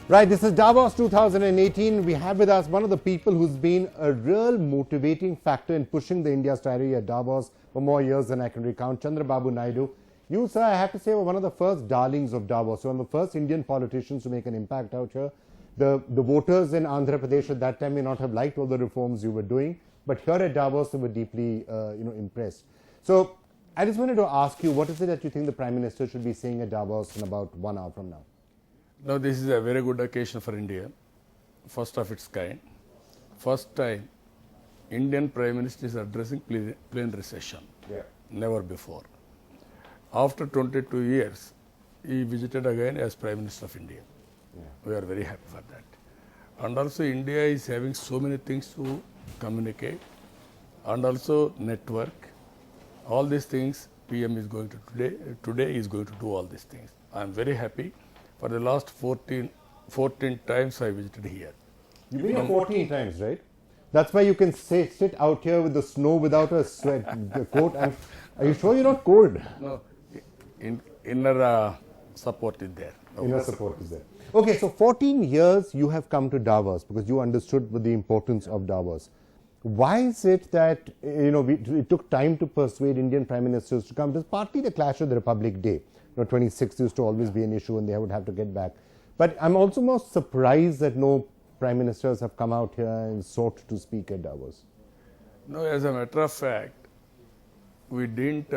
Right, this is Davos 2018. We have with us one of the people who's been a real motivating factor in pushing the India strategy at Davos for more years than I can recount, Chandrababu Naidu. You, sir, I have to say, were one of the first darlings of Davos, one of the first Indian politicians to make an impact out here. The voters in Andhra Pradesh at that time may not have liked all the reforms you were doing, but here at Davos they were deeply impressed. So I just wanted to ask you, what is it that you think the Prime Minister should be saying at Davos in about 1 hour from now? Now, this is a very good occasion for India, first of its kind. First time, Indian Prime Minister is addressing plenary session. Yeah. Never before. After 22 years, he visited again as Prime Minister of India. Yeah. We are very happy for that. And also, India is having so many things to communicate and also network. All these things, PM is going to today is going to do all these things. I am very happy. For the last 14 times I visited here. You've been here 14 times, right? That's why you can sit out here with the snow without a sweat, the coat. Are you sure you're not cold? No, inner support is there. Inner support is there. Okay, so 14 years you have come to Davos because you understood the importance of Davos. Why is it that it took time to persuade Indian Prime Ministers to come? It was partly the clash of the Republic Day. 26 used to always be an issue and they would have to get back. But I'm also most surprised that no Prime Ministers have come out here and sought to speak at Davos. No, as a matter of fact, we didn't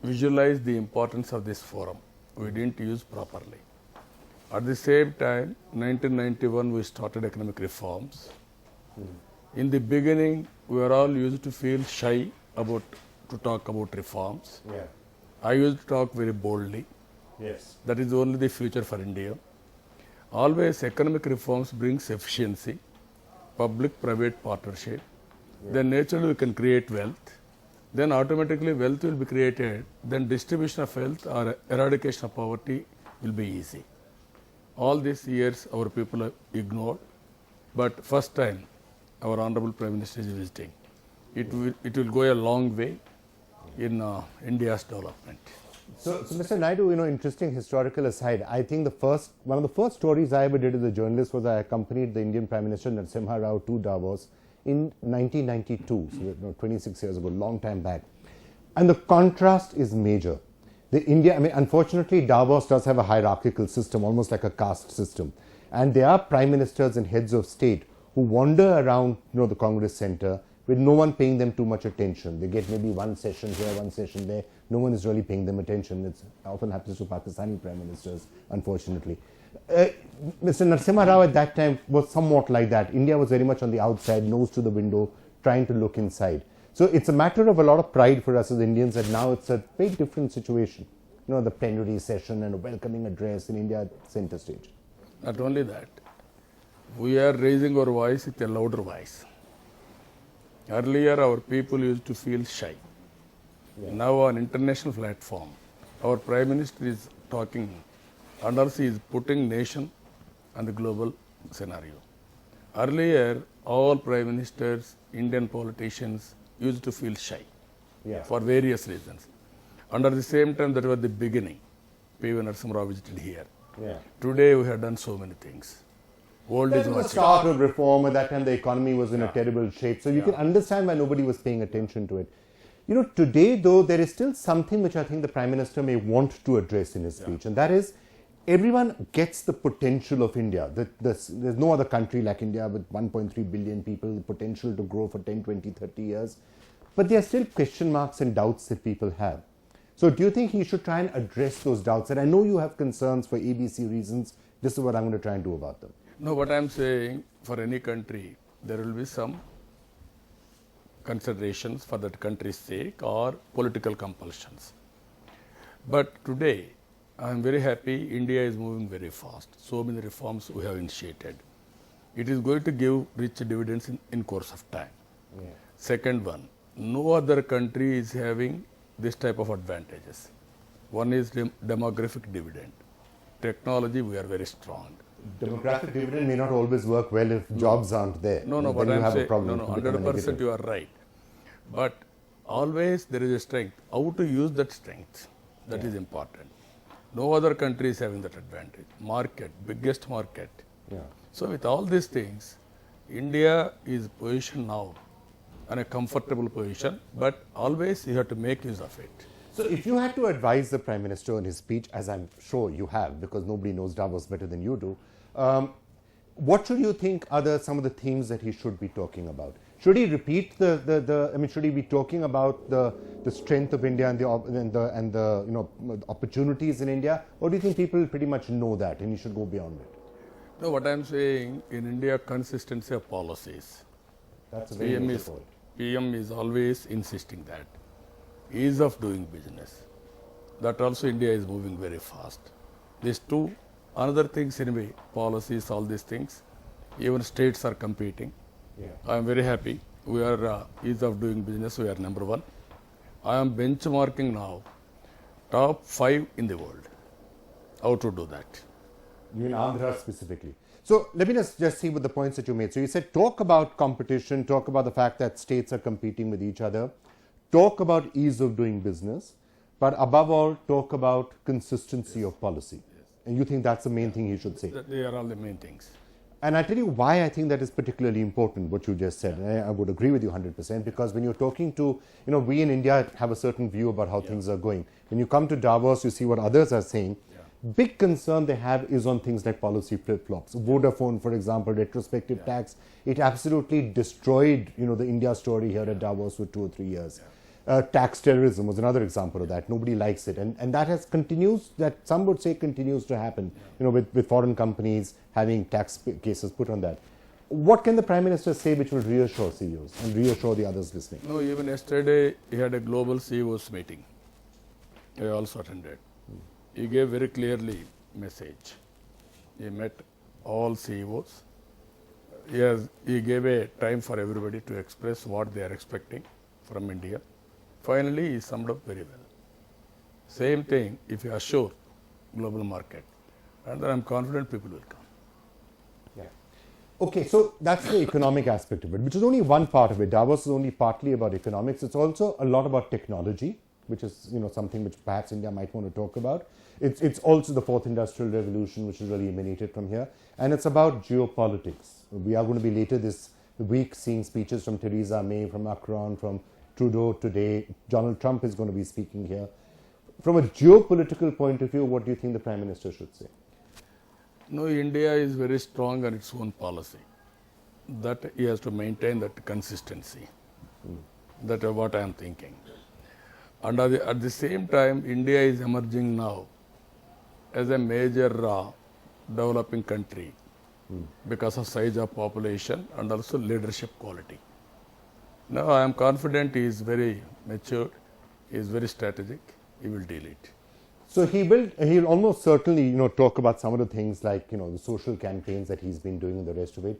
visualize the importance of this forum. We didn't use properly. At the same time, 1991 we started economic reforms. In the beginning, we were all used to feel shy to talk about reforms. Yeah. I used to talk very boldly. Yes. That is only the future for India. Always economic reforms brings efficiency, public-private partnership. Yeah. Then naturally we can create wealth. Then automatically wealth will be created. Then distribution of wealth or eradication of poverty will be easy. All these years our people have ignored. But first time our Honorable Prime Minister is visiting. It will go a long way in India's development. So Mr. Naidu, interesting historical aside, I think one of the first stories I ever did as a journalist was I accompanied the Indian Prime Minister Narasimha Rao to Davos in 1992, so 26 years ago, long time back. And the contrast is major. Unfortunately, Davos does have a hierarchical system, almost like a caste system. And there are prime ministers and heads of state who wander around the Congress Center with no one paying them too much attention. They get maybe one session here, one session there. No one is really paying them attention. It often happens to Pakistani prime ministers, unfortunately. Mr. Narasimha Rao at that time was somewhat like that. India was very much on the outside, nose to the window, trying to look inside. So it's a matter of a lot of pride for us as Indians that now it's a very different situation. The plenary session and a welcoming address in India center stage. Not only that, we are raising our voice with a louder voice. Earlier, our people used to feel shy. Yeah. Now, on international platform, our Prime Minister is talking and also is putting nation on the global scenario. Earlier, all Prime Ministers, Indian politicians used to feel shy for various reasons. And at the same time, that was the beginning. P.V. Narasimha Rao visited here. Yeah. Today, we have done so many things. World is the start of reform. At that time, the economy was in a terrible shape. So you can understand why nobody was paying attention to it. Today, though, there is still something which I think the Prime Minister may want to address in his speech. And that is, everyone gets the potential of India. There's no other country like India with 1.3 billion people, the potential to grow for 10, 20, 30 years. But there are still question marks and doubts that people have. So do you think he should try and address those doubts? And I know you have concerns for ABC reasons. This is what I'm going to try and do about them. No, what I'm saying, for any country, there will be some considerations for that country's sake or political compulsions. But today, I'm very happy India is moving very fast. So many reforms we have initiated. It is going to give rich dividends in course of time. Yeah. Second one, no other country is having this type of advantages. One is demographic dividend. Technology, we are very strong. Demographic dividend may not always work well if jobs aren't there. No, but I'm saying, 100% you are right. But always there is a strength. How to use that strength, that is important. No other country is having that advantage. Market, biggest market. Yeah. So with all these things, India is positioned now in a comfortable position, but always you have to make use of it. So if you had to advise the Prime Minister in his speech, as I'm sure you have, because nobody knows Davos better than you do, what should you think are some of the themes that he should be talking about? Should he repeat should he be talking about the strength of India and the opportunities in India, or do you think people pretty much know that and he should go beyond it? No, what I'm saying, in India, consistency of policies. That's a very important point. PM is always insisting that. Ease of doing business. That also India is moving very fast. These two, another things anyway, policies, all these things, even states are competing. Yeah. I am very happy. We are ease of doing business, we are number one. I am benchmarking now top 5 in the world. How to do that? You mean Andhra specifically. So let me just see with the points that you made. So you said talk about competition, talk about the fact that states are competing with each other, talk about ease of doing business, but above all, talk about consistency of policy. Yes. And you think that's the main thing he should say? They are all the main things. And I tell you why I think that is particularly important, what you just said. And I would agree with you 100%, because when you're talking to, we in India have a certain view about how things are going. When you come to Davos, you see what others are saying. Big concern they have is on things like policy flip-flops. Vodafone, for example, retrospective tax, it absolutely destroyed, the India story here at Davos for 2 or 3 years. Tax terrorism was another example of that. Nobody likes it. And that continues, that some would say continues to happen, with foreign companies having tax cases put on that. What can the Prime Minister say which will reassure CEOs and reassure the others listening? No, even yesterday he had a global CEOs meeting. I also attended. He gave very clearly message. He met all CEOs. He gave a time for everybody to express what they are expecting from India. Finally, he summed up very well. Same thing, if you assure global market, and then I'm confident people will come. Yeah. Okay, so that's the economic aspect of it, which is only one part of it. Davos is only partly about economics. It's also a lot about technology, which is something which perhaps India might want to talk about. It's also the fourth industrial revolution, which is really emanated from here, and it's about geopolitics. We are going to be later this week seeing speeches from Theresa May, from Macron, from Trudeau today. Donald Trump is going to be speaking here. From a geopolitical point of view, what do you think the Prime Minister should say? No, India is very strong on its own policy. That he has to maintain that consistency. That is what I am thinking. And at the same time, India is emerging now as a major developing country because of size of population and also leadership quality. Now I am confident he is very mature, he is very strategic, he will deal it. So he'll almost certainly talk about some of the things like the social campaigns that he's been doing and the rest of it.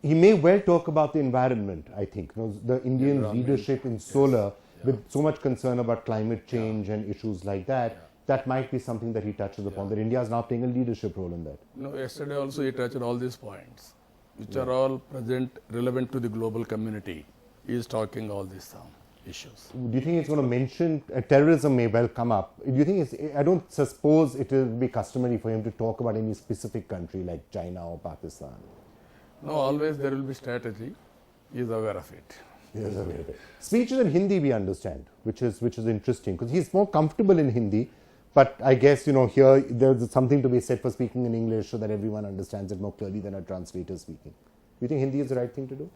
He may well talk about the environment, I think. The Indian leadership in solar, with so much concern about climate change and issues like that, that might be something that he touches upon, that India is now playing a leadership role in that. No, yesterday also he touched all these points, which are all present, relevant to the global community. He is talking all these issues. Do you think it's going to mention terrorism may well come up? Do you think I don't suppose it will be customary for him to talk about any specific country like China or Pakistan? No, always there will be strategy. He is aware of it. Yes, aware of it. Speeches in Hindi we understand, which is interesting because he's more comfortable in Hindi. But I guess, here there's something to be said for speaking in English so that everyone understands it more clearly than a translator speaking. Do you think Hindi is the right thing to do?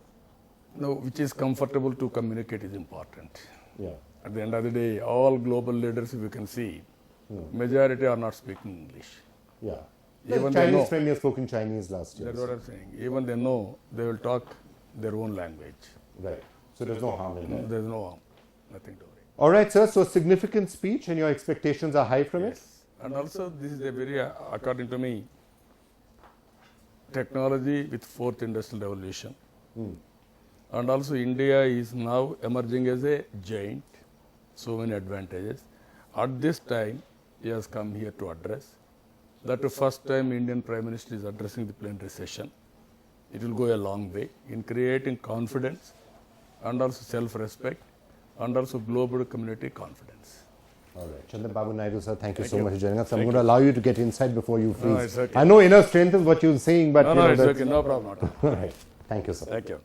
No, which is comfortable to communicate is important. Yeah. At the end of the day, all global leaders, if you can see, majority are not speaking English. Yeah. Even the Chinese Premier spoke in Chinese last year. That's what I'm saying. Even they know, they will talk their own language. Right. So there's no harm in that. There's no harm. Nothing to worry. All right, sir. So significant speech and your expectations are high from it? And also this is a very, according to me, technology with fourth industrial revolution. And also India is now emerging as a giant, so many advantages. At this time, he has come here to address. That the first time Indian Prime Minister is addressing the plenary session. It will go a long way in creating confidence and also self-respect and also global community confidence. All right. Chandrababu Naidu, sir, thank you so you. much for joining us. I'm going to allow you to get inside before you freeze. it's okay. I know inner strength is what you're saying, but No, you know, it's okay. No problem at all. all right. Thank you, sir. Thank you.